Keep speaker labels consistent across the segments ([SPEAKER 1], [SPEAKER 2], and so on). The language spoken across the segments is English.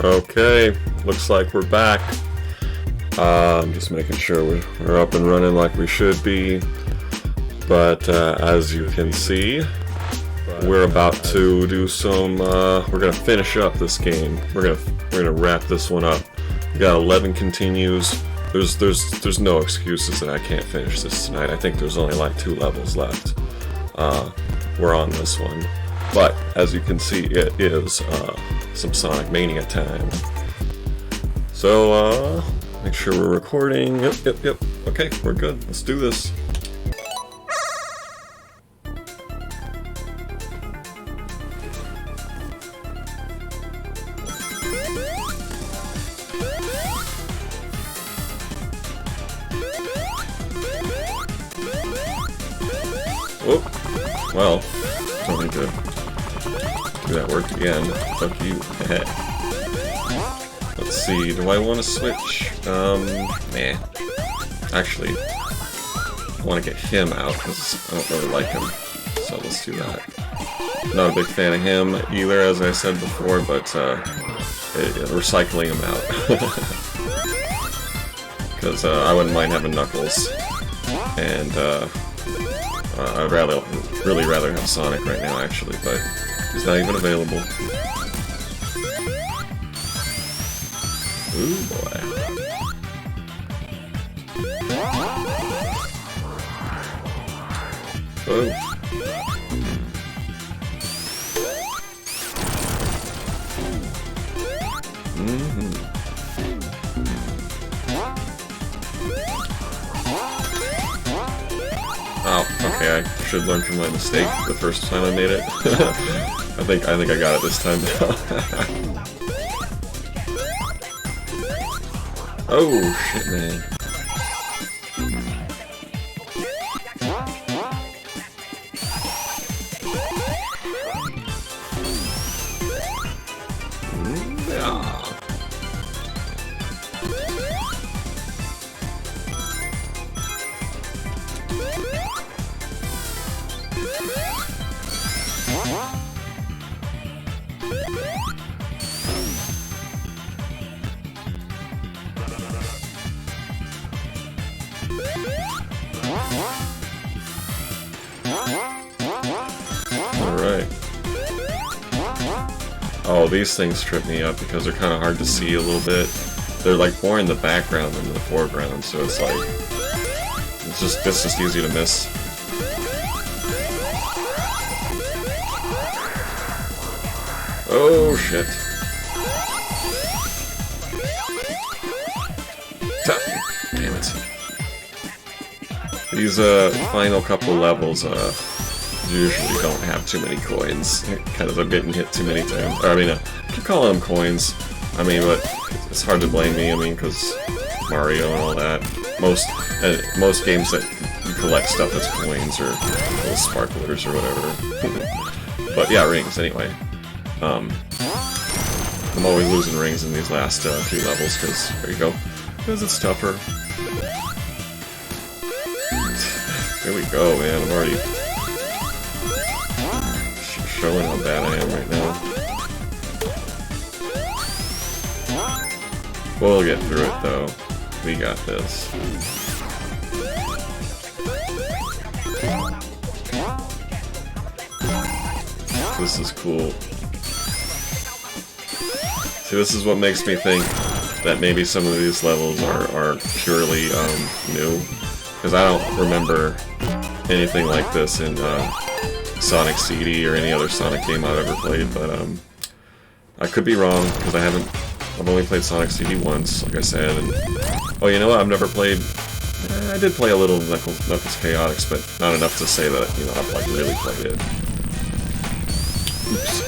[SPEAKER 1] Okay, looks like we're back. Just making sure we're up and running like we should be. But as you can see, we're about to do some. We're gonna finish up this game. We're gonna wrap this one up. We got 11 continues. There's no excuses that I can't finish this tonight. I think there's only like 2 levels left. We're on this one. But, as you can see, it is some Sonic Mania time. So, make sure we're recording. Yep. Okay, we're good. Let's do this. Oh, well, don't need to do that work again. Fuck you. Let's see, do I want to switch? Nah. Actually, I want to get him out, because I don't really like him. So let's do that. Not a big fan of him either, as I said before, but recycling him out. Because I wouldn't mind having Knuckles. And I'd really rather have Sonic right now, actually, but he's not even available. Ooh, boy. Oh. Oh, okay, I should learn from my mistake the first time I made it. I think I got it this time now. Oh, shit, man. Alright. Oh, these things trip me up because they're kind of hard to see a little bit. They're like more in the background than in the foreground, so it's like it's just easy to miss. Oh shit. Damn it. These final couple levels usually don't have too many coins, because I'm getting hit too many times. Or, I mean, I keep calling them coins. I mean, but it's hard to blame me. I mean, because Mario and all that. Most games that you collect stuff as coins or little sparklers or whatever. But yeah, rings anyway. I'm always losing rings in these last 2 levels because there you go. Because it's tougher. There we go, man. I'm already showing how bad I am right now. We'll get through it, though. We got this. This is cool. See, this is what makes me think that maybe some of these levels are purely new. Because I don't remember anything like this in Sonic CD or any other Sonic game I've ever played, but I could be wrong, because I've only played Sonic CD once, like I said, and oh, you know what, I've never played, I did play a little Knuckles Chaotix, but not enough to say that, you know, I've like really played it. Oops.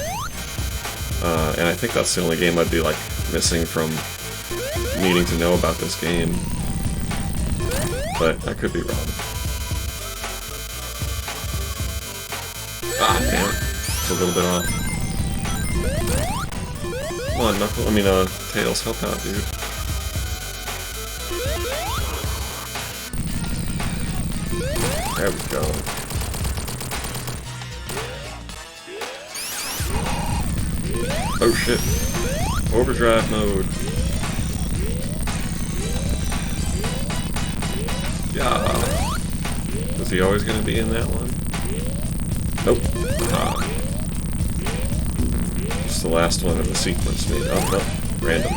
[SPEAKER 1] And I think that's the only game I'd be like missing from needing to know about this game. But I could be wrong. Ah, damn it. It's a little bit off. Come on, Tails, help out, dude. There we go. Oh shit. Overdrive mode. Yeah. Is he always gonna be in that one? Nope. Just the last one in the sequence, maybe. Oh, no. Random.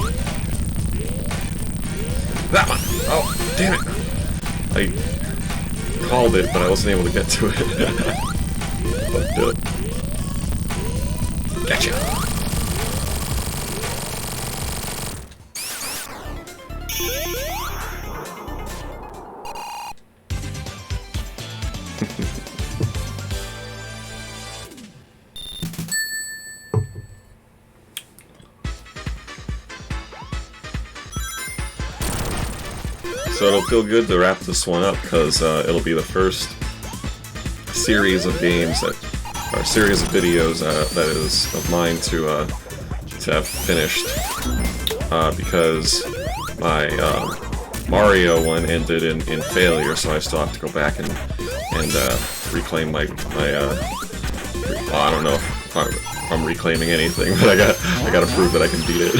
[SPEAKER 1] That one! Oh, damn it! I called it, but I wasn't able to get to it. But do it. Gotcha! So it'll feel good to wrap this one up, because it'll be the first series of games or series of videos that is of mine to have finished, because my Mario one ended in failure, so I still have to go back and reclaim my I don't know if I'm reclaiming anything, but I gotta prove that I can beat it.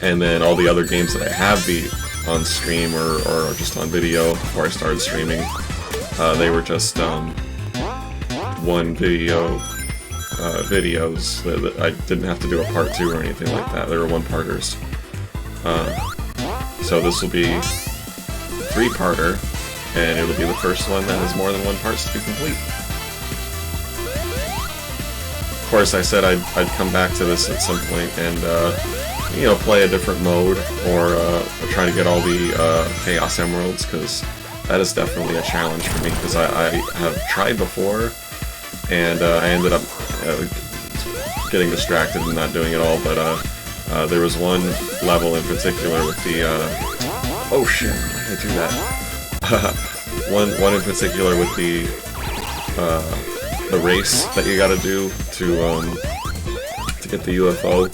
[SPEAKER 1] And then all the other games that I have beat on stream or just on video before I started streaming, they were just one video videos that I didn't have to do a part 2 or anything like that. They were one-parters. So this will be 3-parter, and it'll be the first one that has more than one parts to be complete. Of course, I said I'd come back to this at some point and you know, play a different mode, or try to get all the Chaos Emeralds, because that is definitely a challenge for me, because I have tried before, and I ended up getting distracted and not doing it all, but there was one level in particular with the... oh shit, why did I do that? one in particular with the race that you gotta do to get the UFO.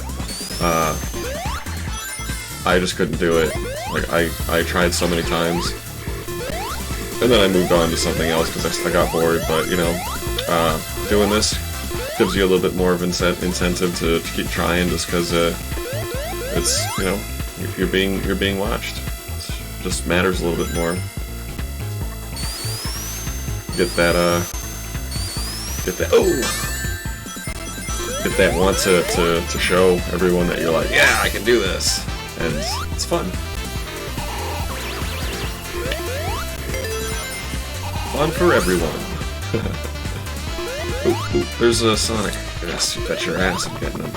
[SPEAKER 1] I just couldn't do it. Like, I tried so many times, and then I moved on to something else because I got bored, but, you know, doing this gives you a little bit more of incentive to keep trying, just because it's, you know, you're being watched. It just matters a little bit more. Get that want to show everyone that you're like, yeah, I can do this. And it's fun. Fun for everyone. Ooh, there's a Sonic. Yes, you bet your ass I'm getting him.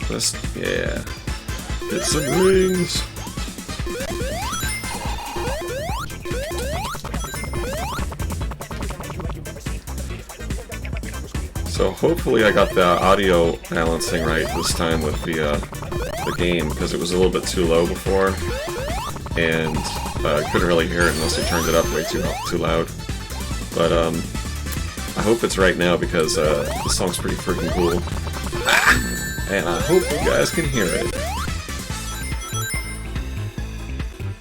[SPEAKER 1] Just, yeah. Get some rings. So hopefully I got the audio balancing right this time with the game, because it was a little bit too low before, and I couldn't really hear it unless you turned it up way too loud. But I hope it's right now, because the song's pretty freaking cool, and I hope you guys can hear it.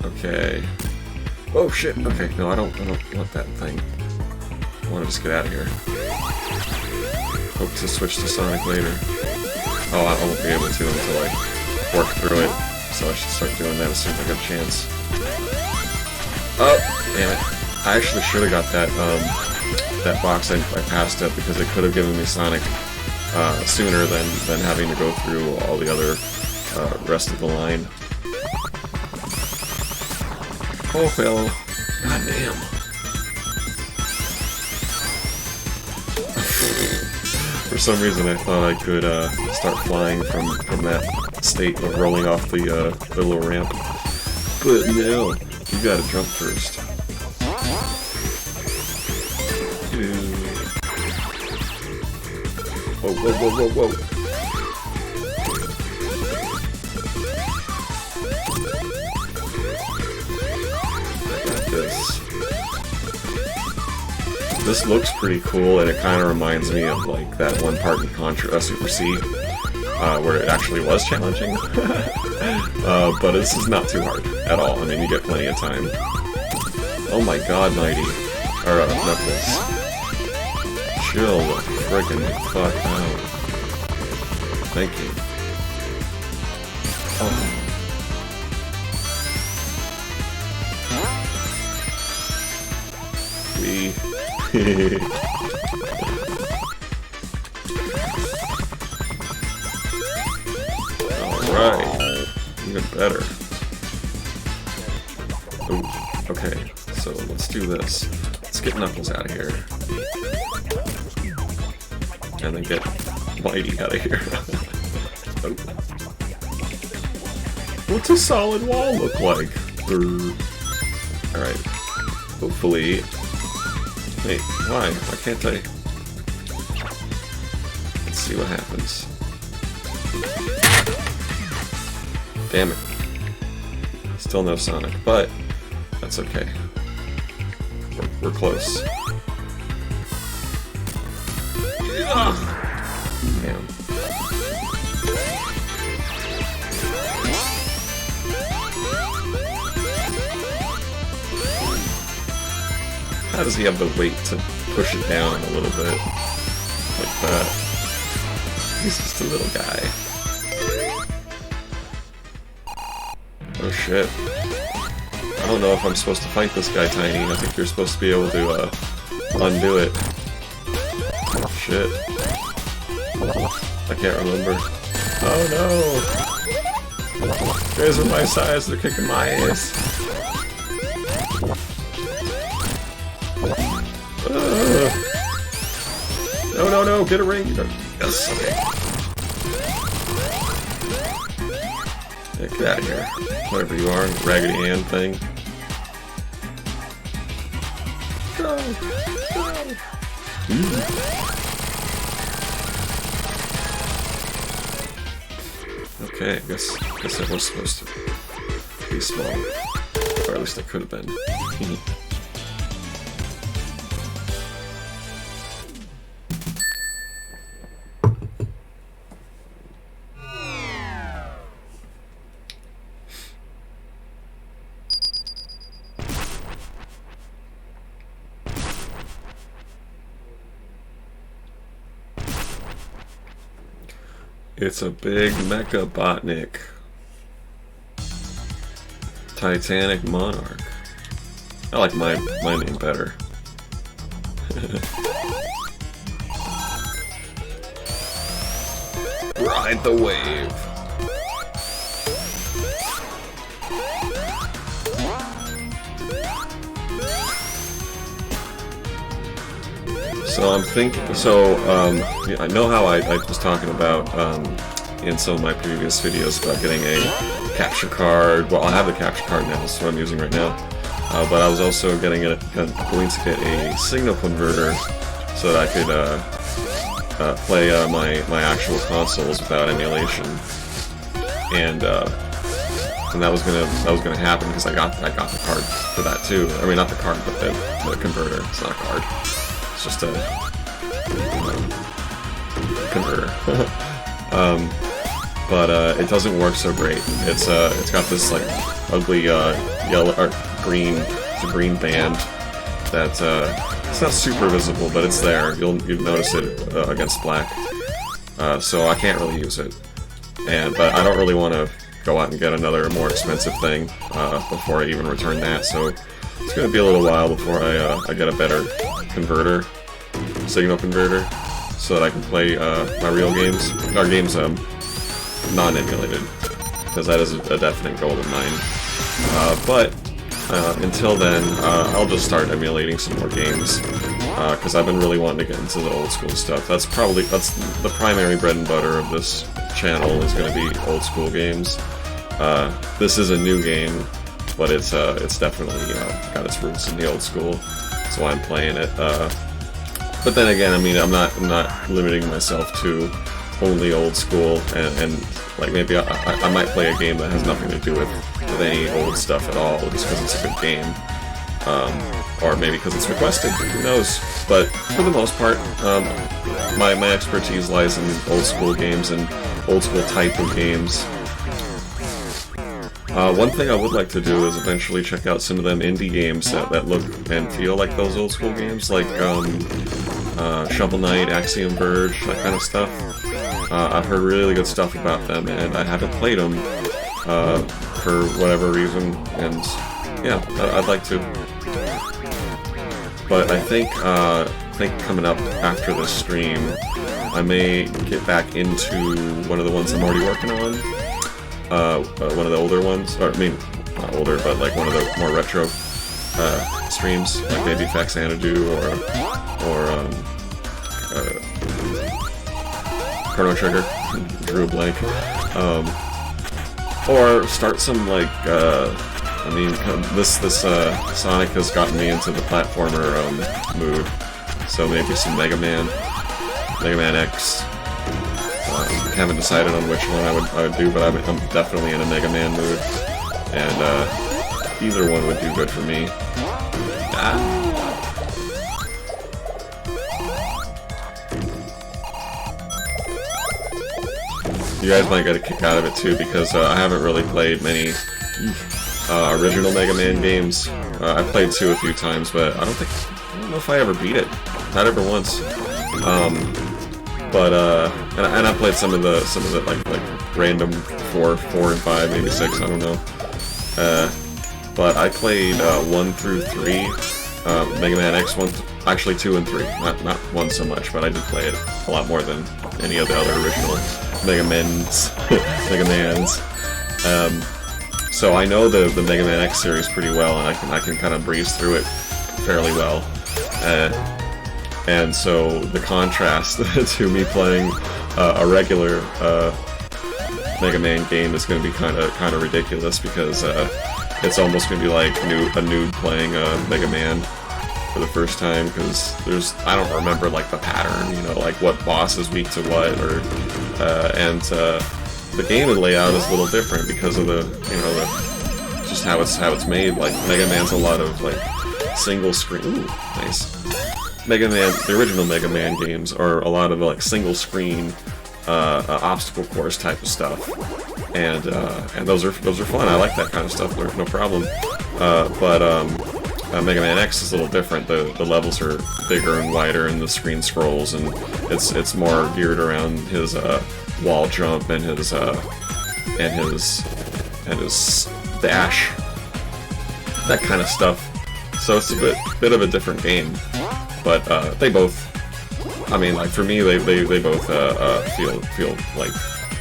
[SPEAKER 1] Okay. Oh shit. Okay. No, I don't want that thing. I want to just get out of here. Hope to switch to Sonic later. Oh, I won't be able to until I work through it, so I should start doing that as soon as I get a chance. Oh, damn it. I actually should have got that box. I passed it because it could have given me Sonic sooner than having to go through all the other rest of the line. Oh, well. God damn. For some reason, I thought I could start flying from that state of rolling off the little ramp. But no, you gotta jump first. Whoa, whoa, whoa, whoa, whoa. I got this. This looks pretty cool, and it kind of reminds me of like that one part in Contra Super C, where it actually was challenging. But this is not too hard at all. I mean, you get plenty of time. Oh my god, Mighty. Or, Knuckles. Chill the friggin' fuck out. Thank you. Oh. Alright. Even better. Ooh, okay, so let's do this. Let's get Knuckles out of here. And then get Mighty out of here. Oh. What's a solid wall look like? Alright. Hopefully... Wait, why? Why can't I... Let's see what happens. Damn it. Still no Sonic, but that's okay. We're close. Ugh. Damn. How does he have the weight to push it down a little bit? Like that. He's just a little guy. Oh shit. I don't know if I'm supposed to fight this guy, Tiny. I think you're supposed to be able to, undo it. Shit. I can't remember. Oh no! You guys are my size, they're kicking my ass. No, no, no, get a ring! Yes, okay. Yeah, get out of here. Whatever you are, Raggedy Ann thing. Go! Go! Okay, I guess I was supposed to be small. Or at least I could have been. It's a big mecha botnik. Titanic Monarch. I like my name better. Ride the wave. So I'm thinking. Yeah, I know how I was talking about in some of my previous videos about getting a capture card. Well, I have the capture card now, that's what I'm using right now. But I was also going to get a signal converter so that I could play my actual consoles without emulation. And that was gonna happen because I got the card for that too. I mean, not the card, but the converter. It's not a card. It's just a converter. But it doesn't work so great. It's got this like ugly yellow or green. It's a green band that it's not super visible, but it's there. You'll notice it against black. So I can't really use it. But I don't really want to go out and get another more expensive thing before I even return that. So it's going to be a little while before I get a better converter, signal converter, so that I can play my real games, our games non-emulated, because that is a definite goal of mine. But until then, I'll just start emulating some more games, because I've been really wanting to get into the old school stuff. That's the primary bread and butter of this channel, is going to be old school games. This is a new game, but it's definitely got its roots in the old school. That's why I'm playing it. But then again, I mean, I'm not limiting myself to only old school, and like maybe I might play a game that has nothing to do with any old stuff at all, just because it's a good game, or maybe because it's requested. Who knows? But for the most part, my expertise lies in old school games and old school type of games. One thing I would like to do is eventually check out some of them indie games that look and feel like those old school games, like Shovel Knight, Axiom Verge, that kind of stuff. I've heard really good stuff about them, and I haven't played them for whatever reason, and yeah, I'd like to. But I think coming up after this stream, I may get back into one of the ones I'm already working on. One of the older ones, or I mean, not older, but like one of the more retro streams, like maybe Faxanadu or Chrono Trigger, drew a blank, or start some like, I mean, this Sonic has gotten me into the platformer mood, so maybe some Mega Man X. Haven't decided on which one I would do, but I'm definitely in a Mega Man mood, and either one would do good for me. You guys might get a kick out of it too, because I haven't really played many original Mega Man games. I've played 2 a few times, but I don't know if I ever beat it. Not ever once. But and I played some of the like random 4 and 5, maybe 6, I don't know. But I played 1 through 3, Mega Man X 1, actually 2 and 3, not 1 so much, but I did play it a lot more than any of the other original Mega Mans. So I know the Mega Man X series pretty well, and I can kind of breeze through it fairly well. And so the contrast to me playing a regular Mega Man game is going to be kind of ridiculous, because it's almost going to be like a noob playing Mega Man for the first time, because I don't remember like the pattern, you know, like what boss is weak to what, or and the game and layout is a little different because of the, you know, just how it's made. Like Mega Man's a lot of like single screen. Ooh, nice. Mega Man, the original Mega Man games are a lot of like single screen obstacle course type of stuff, and those are fun. I like that kind of stuff. There's no problem. But Mega Man X is a little different. The levels are bigger and wider, and the screen scrolls, and it's more geared around his wall jump and his dash, that kind of stuff. So it's a bit of a different game. But they both, I mean, like for me, they both feel like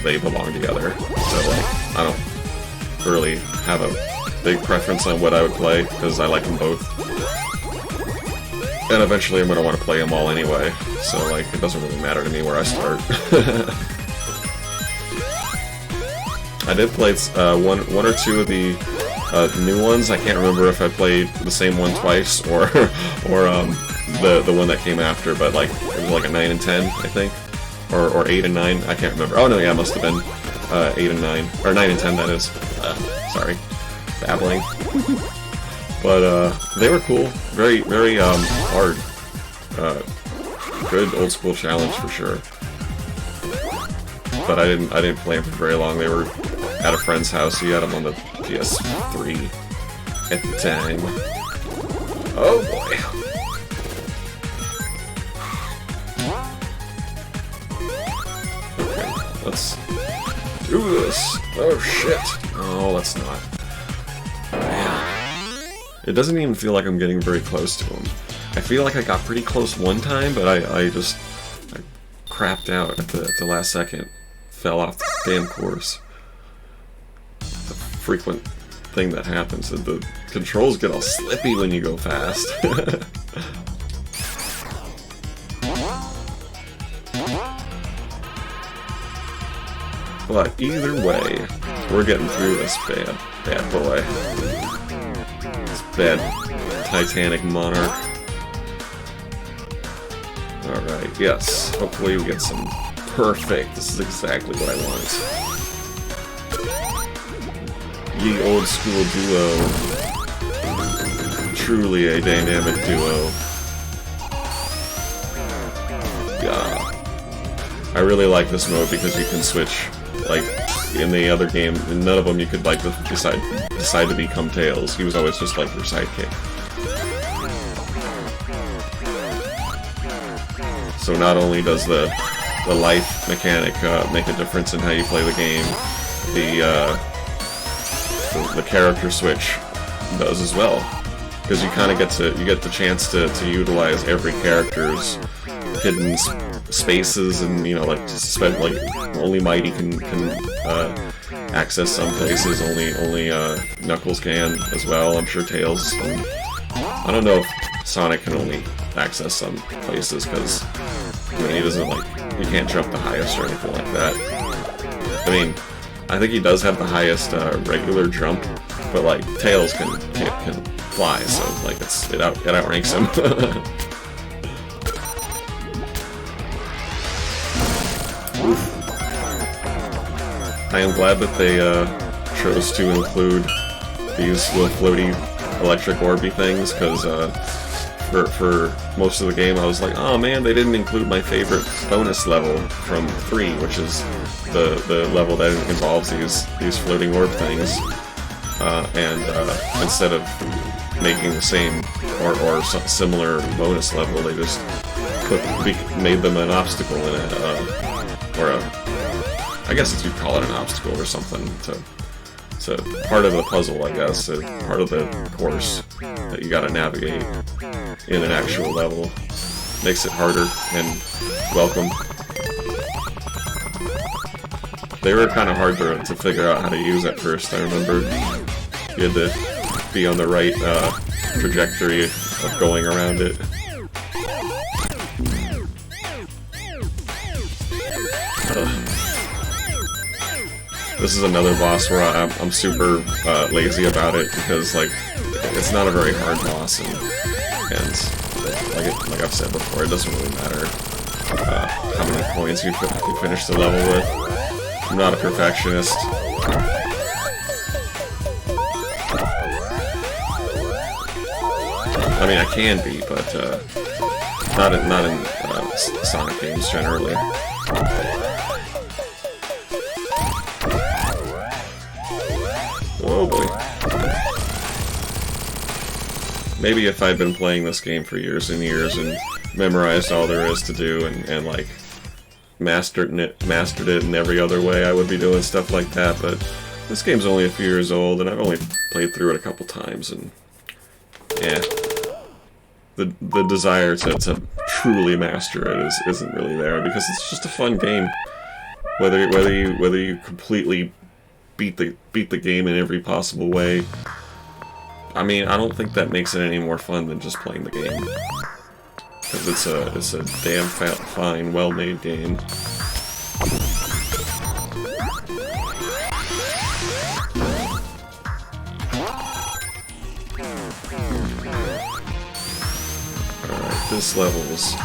[SPEAKER 1] they belong together. So like I don't really have a big preference on what I would play, because I like them both. And eventually I'm gonna want to play them all anyway. So like it doesn't really matter to me where I start. I did play one or two of the new ones. I can't remember if I played the same one twice or the one that came after, but like it was like a 9 and 10, I think, or 8 and 9. I can't remember. Oh no, yeah, it must have been 8 and 9, or 9 and 10. That is. Sorry, babbling. But they were cool. Very hard. Good old school challenge for sure. But I didn't play them for very long. They were at a friend's house. He had them on the PS3 at the time. Oh boy. Okay, let's do this. Oh shit. Oh, let's not. Man. It doesn't even feel like I'm getting very close to him. I feel like I got pretty close one time, but I crapped out at the last second. Fell off the damn course. It's a frequent thing that happens. The controls get all slippy when you go fast. But either way, we're getting through this bad boy. This bad Titanic Monarch. Alright, yes. Hopefully we get some perfect. This is exactly what I want. Ye old school duo. Truly a dynamic duo. Yeah. I really like this mode because you can switch, like, in the other game, in none of them you could like decide to become Tails. He was always just like your sidekick. So not only does the life mechanic make a difference in how you play the game, the character switch does as well, because you kind of get the chance to utilize every character's hidden spaces, and you know, like only Mighty can access some places, only Knuckles can as well. I'm sure Tails. I don't know if Sonic can only access some places, because I mean, he doesn't he can't jump the highest or anything like that. I mean, I think he does have the highest regular jump, but like Tails can fly, so like it outranks him. I am glad that they chose to include these little floaty electric orby things, because for most of the game I was like, oh man, they didn't include my favorite bonus level from 3, which is the level that involves these floating orb things, and instead of making the same or similar bonus level, they just made them an obstacle in it, or I guess you'd call it an obstacle or something, to part of the puzzle, I guess, part of the course that you gotta navigate in an actual level. Makes it harder and welcome. They were kind of hard to figure out how to use at first. I remember you had to be on the right trajectory of going around it. This is another boss where I'm super lazy about it, because like it's not a very hard boss, and like I've said before, it doesn't really matter how many points you finish the level with. I'm not a perfectionist. I mean, I can be, but not in Sonic games generally. Oh boy. Maybe if I'd been playing this game for years and years and memorized all there is to do, and like mastered it in every other way, I would be doing stuff like that, but this game's only a few years old, and I've only played through it a couple times, and yeah, the desire to truly master it isn't really there, because it's just a fun game. Whether you completely beat the game in every possible way, I mean, I don't think that makes it any more fun than just playing the game. Because it's a damn fine, well-made game. Alright, this level's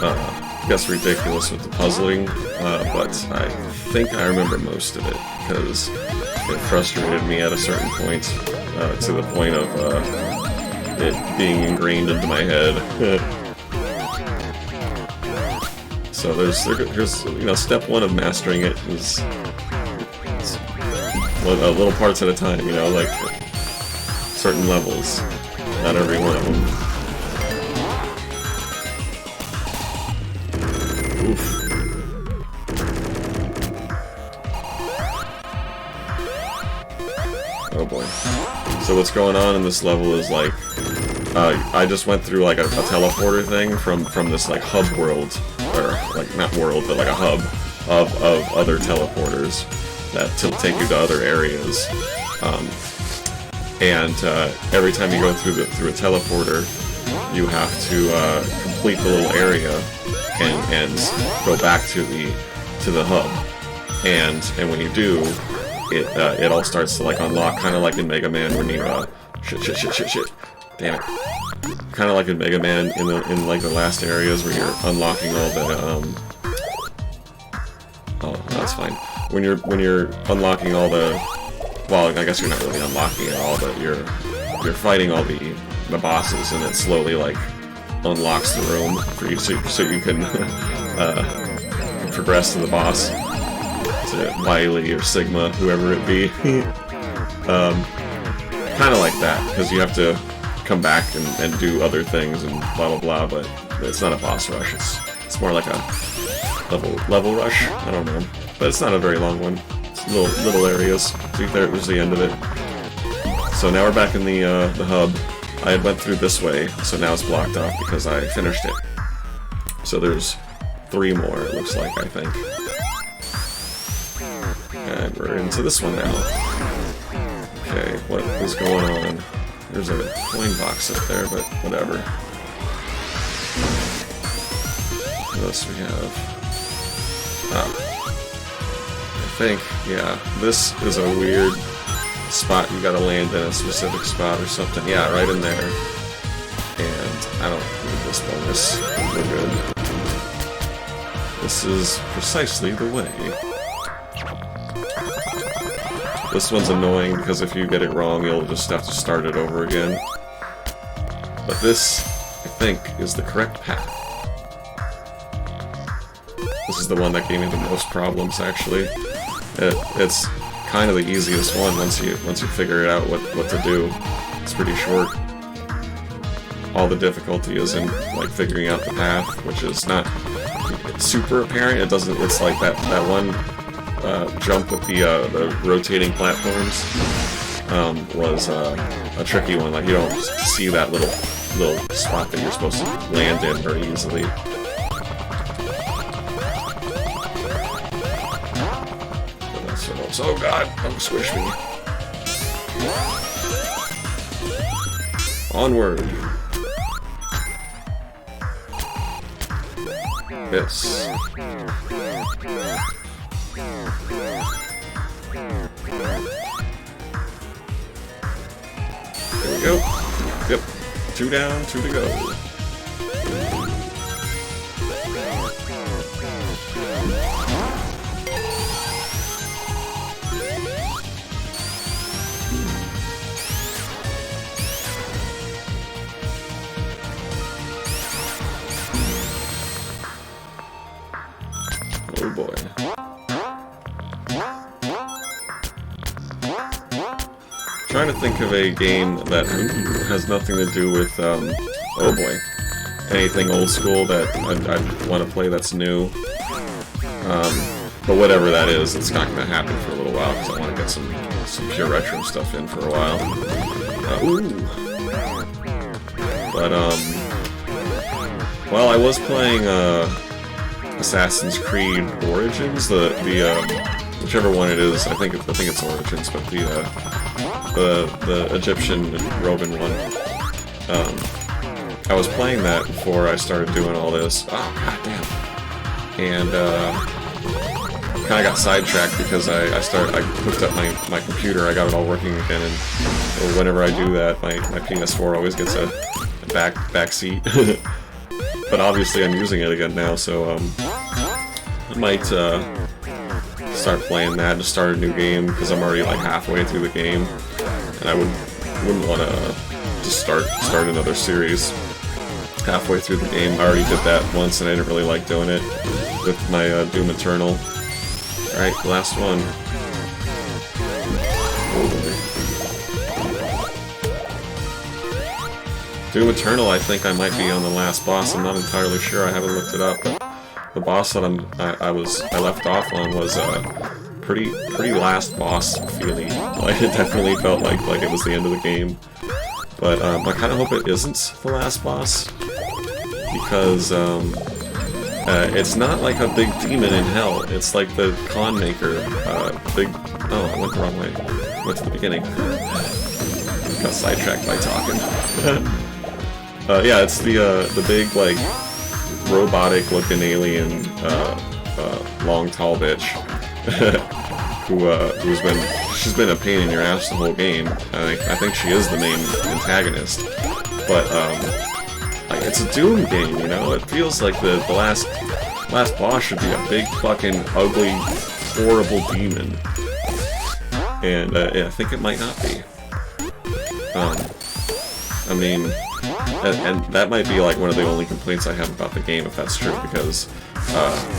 [SPEAKER 1] I guess ridiculous with the puzzling, but I think I remember most of it, because it frustrated me at a certain point, to the point of it being ingrained into my head. So there's step one of mastering it is little parts at a time, like certain levels, not every one of them. Oof. Oh boy. So what's going on in this level is like, I just went through like a teleporter thing from this like hub world, or like not world, but like a hub of other teleporters that take you to other areas. And every time you go through a teleporter, you have to complete the little area and go back to the hub. And when you do, it all starts to like unlock, kind of like in Mega Man when you shit. Damn it. Kind of like in Mega Man in like the last areas where you're unlocking all the oh, that's fine. When you're unlocking all the, well, I guess you're not really unlocking it all, but you're fighting all the bosses, and it slowly like unlocks the room for you so you can progress to the boss. is it Wiley or Sigma, whoever it be. Kind of like that, because you have to come back and do other things and blah blah blah, but it's not a boss rush, it's more like a level rush, I don't know. But it's not a very long one, it's little areas. See, there was the end of it. So now we're back in the hub. I had went through this way, so now it's blocked off because I finished it. So there's 3 more, it looks like, I think. And we're into this one now. Okay, what is going on? There's a coin box up there, but whatever. What else we have? I think, yeah, this is a weird spot. You gotta land in a specific spot or something. Yeah, right in there. And I don't need this bonus. We're good. This is precisely the way. This one's annoying because if you get it wrong, you'll just have to start it over again. But this, I think, is the correct path. This is the one that gave me the most problems, actually. It's kind of the easiest one once you figure it out what to do. It's pretty short. All the difficulty is in like figuring out the path, which is not super apparent. It doesn't. It's like that one jump with the rotating platforms was a tricky one. Like you don't see that little spot that you're supposed to land in very easily. Oh god, don't squish me. Onward. Yes. There we go. Yep. 2 down, 2 to go. Oh boy. Trying to think of a game that has nothing to do with, oh boy, anything old school that I'd want to play that's new. But whatever that is, it's not going to happen for a little while because I want to get some pure retro stuff in for a while. But, well, I was playing, Assassin's Creed Origins, the whichever one it is. I think it's Origins, but the Egyptian and Roman one. I was playing that before I started doing all this. Oh goddamn! And kind of got sidetracked because I hooked up my computer. I got it all working again, and whenever I do that, my PS4 always gets a back seat. But obviously I'm using it again now, so I might start playing that, just start a new game, because I'm already like halfway through the game, and I wouldn't want to just start another series halfway through the game. I already did that once, and I didn't really like doing it with my Doom Eternal. Alright, last one. Doom Eternal, I think I might be on the last boss. I'm not entirely sure. I haven't looked it up, but the boss that I left off on was pretty last boss feeling. Like it definitely felt like it was the end of the game. But I kind of hope it isn't the last boss, because it's not like a big demon in hell. It's like the con maker, big. Oh, I went the wrong way. Went to the beginning. Got sidetracked by talking. Yeah, it's the big, like, robotic-looking alien, long, tall bitch, she's been a pain in your ass the whole game. I think she is the main antagonist, but, like, it's a Doom game, you know? It feels like the last boss should be a big, fucking, ugly, horrible demon, and, I think it might not be. I mean, and that might be like one of the only complaints I have about the game, if that's true, because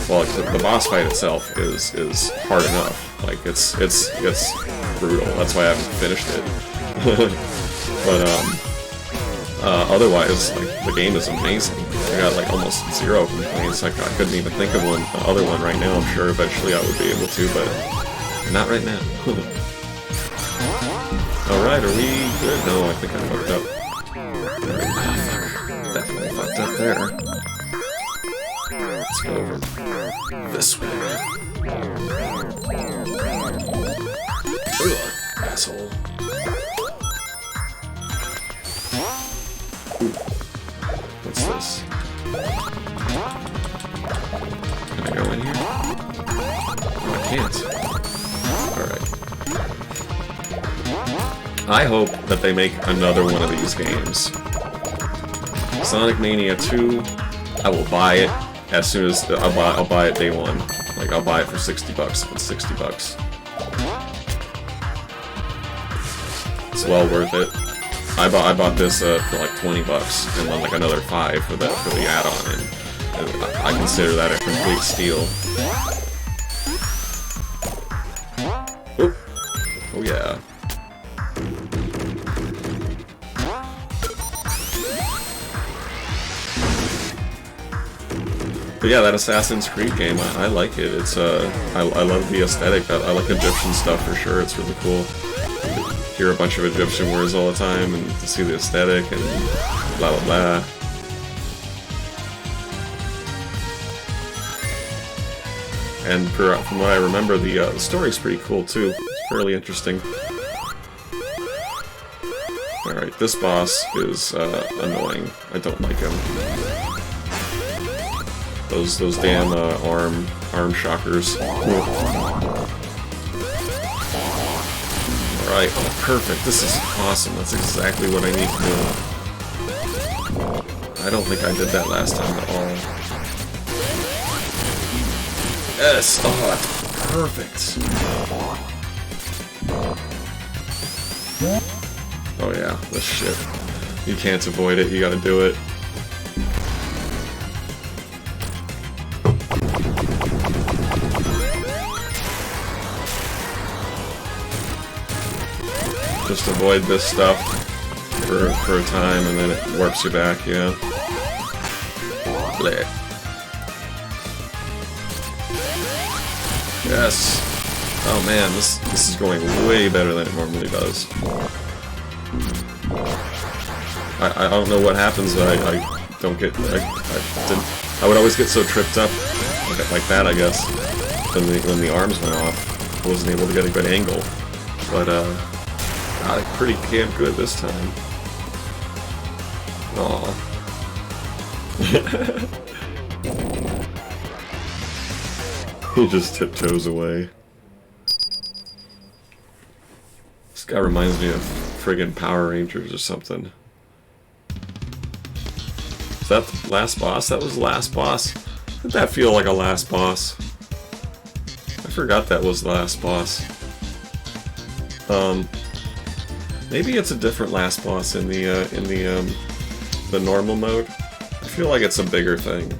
[SPEAKER 1] well, like, the boss fight itself is hard enough. Like, it's brutal. That's why I haven't finished it. But otherwise, like, the game is amazing. I got like almost 0 complaints. Like, I couldn't even think of another one right now. I'm sure eventually I would be able to, but not right now. Alright, are we good? No, I think I fucked up. Fuck. Definitely fucked up there. Let's go over this way. Ugh, asshole. Ooh. What's this? Can I go in here? Oh, I can't. Alright. I hope that they make another one of these games. Sonic Mania 2, I will buy it as soon as I'll buy it day one. Like, I'll buy it for $60 if it's $60. It's well worth it. I bought this for like $20 and then like another $5 for the add-on, and I consider that a complete steal. Oop. Oh yeah. But yeah, that Assassin's Creed game, I like it. It's I love the aesthetic. I like Egyptian stuff for sure. It's really cool. Hear a bunch of Egyptian words all the time, and to see the aesthetic and blah blah blah. And from what I remember, the story's pretty cool too. It's fairly interesting. All right, this boss is annoying. I don't like him. Those damn arm shockers. Alright, oh, perfect. This is awesome. That's exactly what I need to do. I don't think I did that last time at all. Yes! Oh, that's perfect. Oh yeah, this shit. You can't avoid it, you gotta do it. Just avoid this stuff for a time, and then it warps you back, you know? Blech. Yes! Oh man, this is going way better than it normally does. I don't know what happens, but I don't get... I would always get so tripped up like that, I guess, when the arms went off. I wasn't able to get a good angle. But, pretty damn good this time. Aww. He just tiptoes away. This guy reminds me of friggin' Power Rangers or something. Is that the last boss? That was the last boss. Did that feel like a last boss? I forgot that was the last boss. Maybe it's a different last boss in the normal mode. I feel like it's a bigger thing.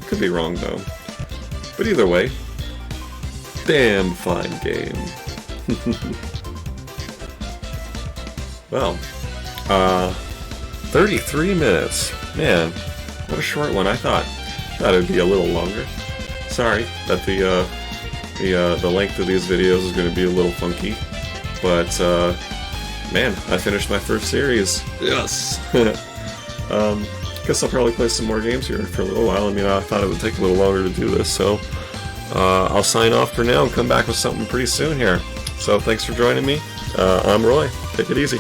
[SPEAKER 1] Could be wrong though. But either way, damn fine game. Well, 33 minutes. Man, what a short one. I thought it'd be a little longer. Sorry that the length of these videos is going to be a little funky, but man, I finished my first series. Yes. Guess I'll probably play some more games here for a little while. I mean, I thought it would take a little longer to do this, so I'll sign off for now and come back with something pretty soon here. So thanks for joining me. I'm Roy. Take it easy.